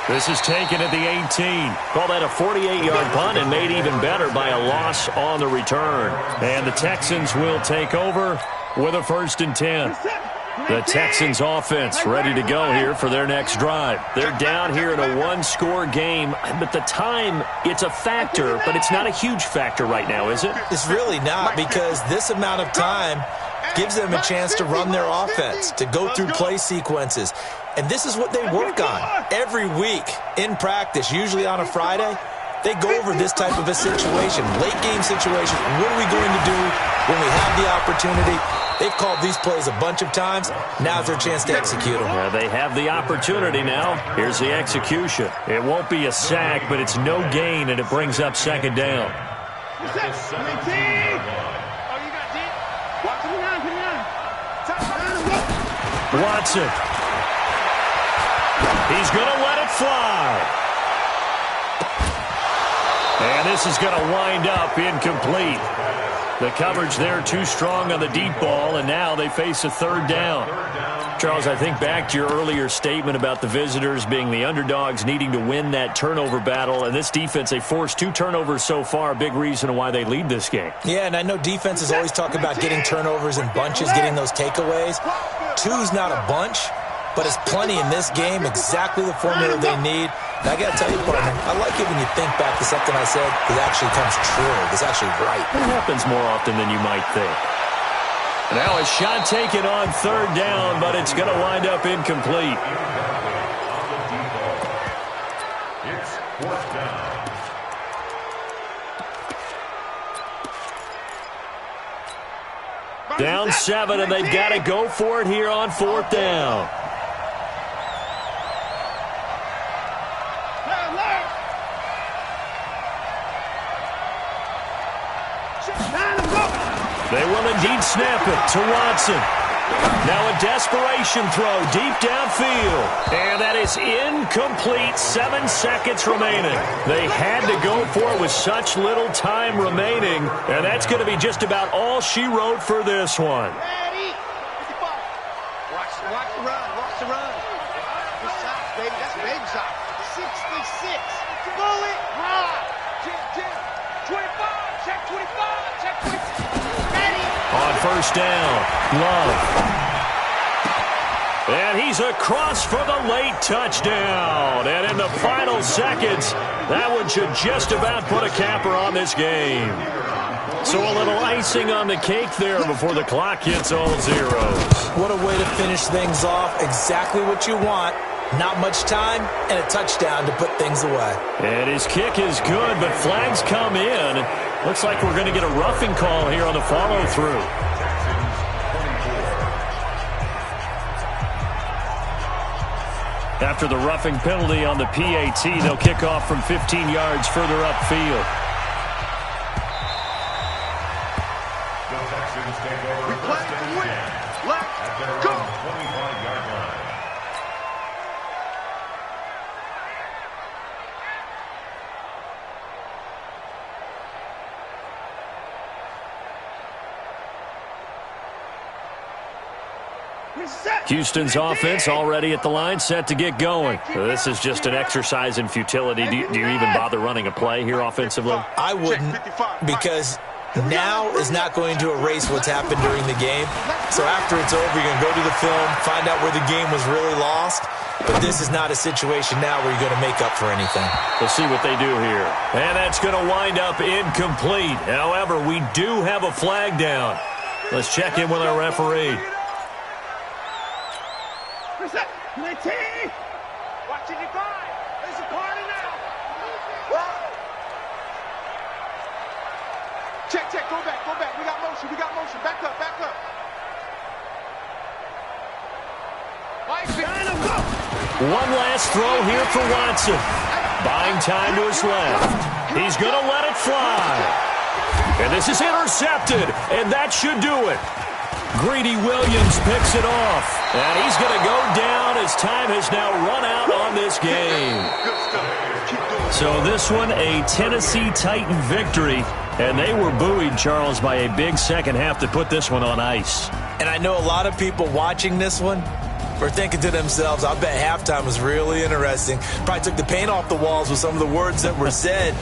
Speaker 2: This is taken at the 18. Call that a 48-yard punt and made even better by a loss on the return. And the Texans will take over with a 1st and 10. The Texans offense ready to go here for their next drive. They're down here in a 1-score game, but the time, it's a factor, but it's not a huge factor right now, is it?
Speaker 4: It's really not, because this amount of time gives them a chance to run their offense, to go through play sequences. And this is what they work on every week in practice, usually on a Friday. They go over this type of a situation, late game situation. What are we going to do when we have the opportunity? They've called these plays a bunch of times. Now's their chance to execute them.
Speaker 2: Yeah, they have the opportunity now. Here's the execution. It won't be a sack, but it's no gain, and it brings up 2nd down. Watson. He's going to let it fly. And this is going to wind up incomplete. The coverage there too strong on the deep ball, and now they face a 3rd down. Charles, I think back to your earlier statement about the visitors being the underdogs, needing to win that turnover battle. And this defense, they forced 2 turnovers so far, a big reason why they lead this game.
Speaker 4: Yeah, and I know defenses always talk about getting turnovers in bunches, getting those takeaways. 2's not a bunch, but it's plenty in this game, exactly the formula they need. And I got to tell you, partner, I like it when you think back to something I said that actually comes true. It's actually right.
Speaker 2: It happens more often than you might think. Now a shot taken on 3rd down, but it's going to wind up incomplete.
Speaker 5: It's 4th down.
Speaker 2: Down 7, and they've got to go for it here on 4th down. They will indeed snap it to Watson. Now a desperation throw deep downfield. And that is incomplete. 7 seconds remaining. They had to go for it with such little time remaining. And that's going to be just about all she wrote for this one.
Speaker 3: Ready? 55. Watch the run. Watch the run. Good shot, baby. That's a baby shot. 66. Bullet. High. 10, 25. Check 25. Check 25.
Speaker 2: On 1st down, Love. And he's across for the late touchdown. And in the final seconds, that one should just about put a capper on this game. So a little icing on the cake there before the clock hits all zeros.
Speaker 4: What a way to finish things off. Exactly what you want. Not much time and a touchdown to put things away.
Speaker 2: And his kick is good, but flags come in. Looks like we're going to get a roughing call here on the follow-through. After the roughing penalty on the PAT, they'll kick off from 15 yards further upfield.
Speaker 5: The Texans take over 1st and 10 at their own 25-yard line.
Speaker 2: Houston's offense already at the line, set to get going. This is just an exercise in futility. Do you even bother running a play here offensively?
Speaker 4: I wouldn't, because now is not going to erase what's happened during the game. So after it's over, you're going to go to the film, find out where the game was really lost. But this is not a situation now where you're going to make up for anything.
Speaker 2: We'll see what they do here. And that's going to wind up incomplete. However, we do have a flag down. Let's check in with our referee.
Speaker 3: Watch it, you go. party. It's a party now. Check, check, go back, go back. We got motion, we got motion. Back up, back up.
Speaker 2: One last throw here for Watson. Buying time to his left. He's going to let it fly. And this is intercepted, and that should do it. Greedy Williams picks it off, and he's going to go down as time has now run out on this game. So this one, a Tennessee Titan victory, and they were buoyed, Charles, by a big second half to put this one on ice.
Speaker 4: And I know a lot of people watching this one were thinking to themselves, I bet halftime was really interesting. Probably took the paint off the walls with some of the words that were said.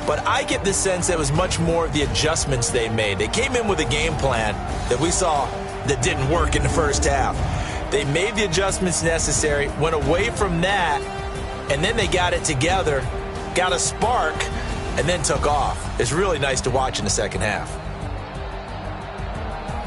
Speaker 4: But I get the sense that it was much more of the adjustments they made. They came in with a game plan that we saw that didn't work in the first half. They made the adjustments necessary, went away from that, and then they got it together, got a spark, and then took off. It's really nice to watch in the second half.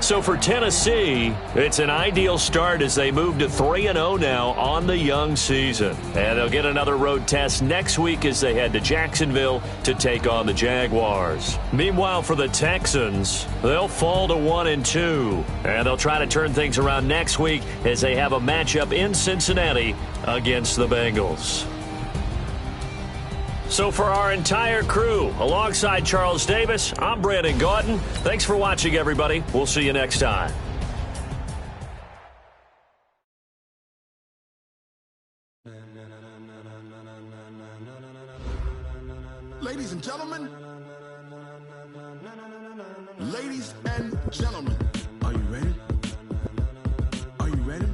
Speaker 2: So for Tennessee, it's an ideal start as they move to 3-0 now on the young season. And they'll get another road test next week as they head to Jacksonville to take on the Jaguars. Meanwhile, for the Texans, they'll fall to 1-2. And they'll try to turn things around next week as they have a matchup in Cincinnati against the Bengals. So for our entire crew, alongside Charles Davis, I'm Brandon Gaudin. Thanks for watching, everybody. We'll see you next time.
Speaker 6: Ladies and gentlemen, ladies and gentlemen, are you ready? Are you ready?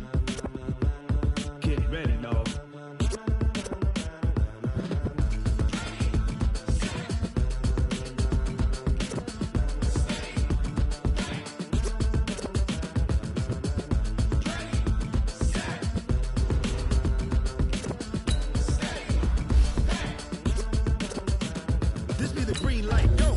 Speaker 6: Get ready, dog. This be the green light, go!